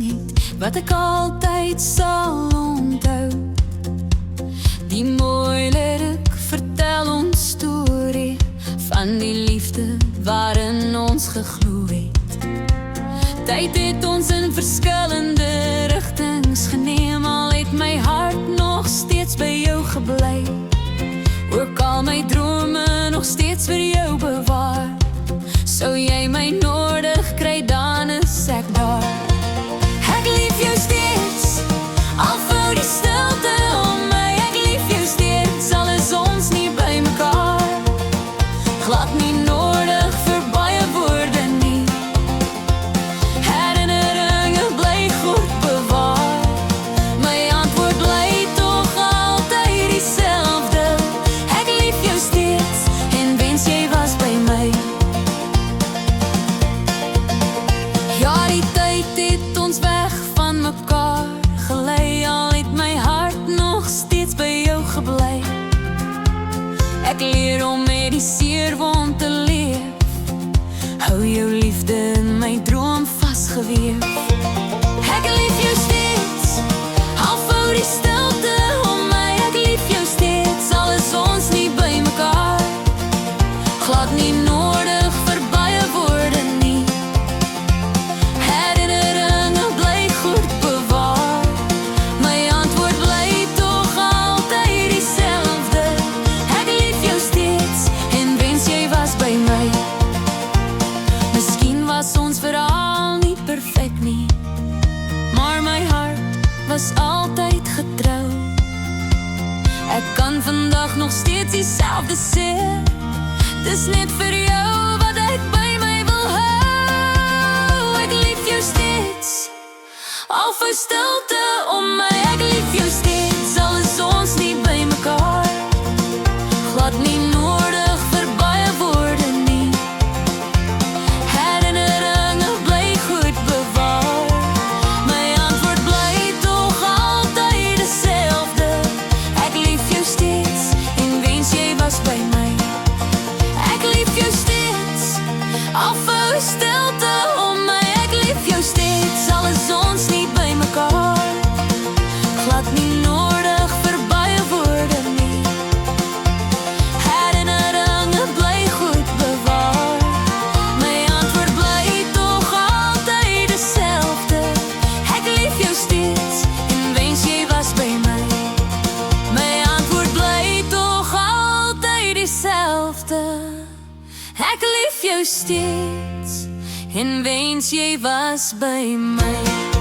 geniet, wat ek altyd sal onthou. Die mooi lyrik vertel ons storie van die liefde waarin ons geglo het. Tyd het ons in verskillende rigtings geneem, al het my hart nog steeds by jou gebly. Ook al my drome nog steeds vir jou bewaar, sou jy my nodig kry, dan is ek daar. Ek lief jou steeds, al vou die stilte om my. Ek lief jou steeds, al is ons nie by mekaar. Glad nie nodig vir baie woorde nie. Herinneringe bly goed bewaar. My antwoord bly tog altyd dieselfde. Ek lief jou steeds en wens jy was by my. Ja, die tyd het ons weg van mekaar gelei, al het my hart nog steeds by jou gebly. Ek leer om met die seerwond te leef, hou jou liefde in my droom vasgeweef. Ek lief jou steeds, al vou die stilte om my. Ek lief jou steeds, al is ons nie by mekaar. Glad nie nodig vir baie woorde nie. Herinneringe bly goed bewaar. My antwoord bly tog altyd dieselfde. Ek lief jou steeds en wens jy was by my. Miskien was ons verhaal nie perfek nie, maar my hart was altyd getrou. Ek kan vandag nog steeds dieselfde sê. Dis net vir jou wat ek by my wil hou. Ek lief jou steeds, al vou stilte om my. Ek lief jou steeds, al is ons nie by mekaar. Glad nie nodig vir baie woorde nie. Herinneringe bly goed bewaar. My antwoord bly tog altyd dieselfde. Ek lief jou steeds en wens jy was by my. Ek lief jou steeds, al vou stilte om my. Ek lief jou steeds, al is ons nie by mekaar. Glad nie nodig vir baie woorde nie. Herinneringe bly goed bewaar. My antwoord bly tog altyd dieselfde. Ek lief jou steeds en wens jy was by my. My antwoord bly tog altyd dieselfde. Ek lief jou steeds en wens jy was by my.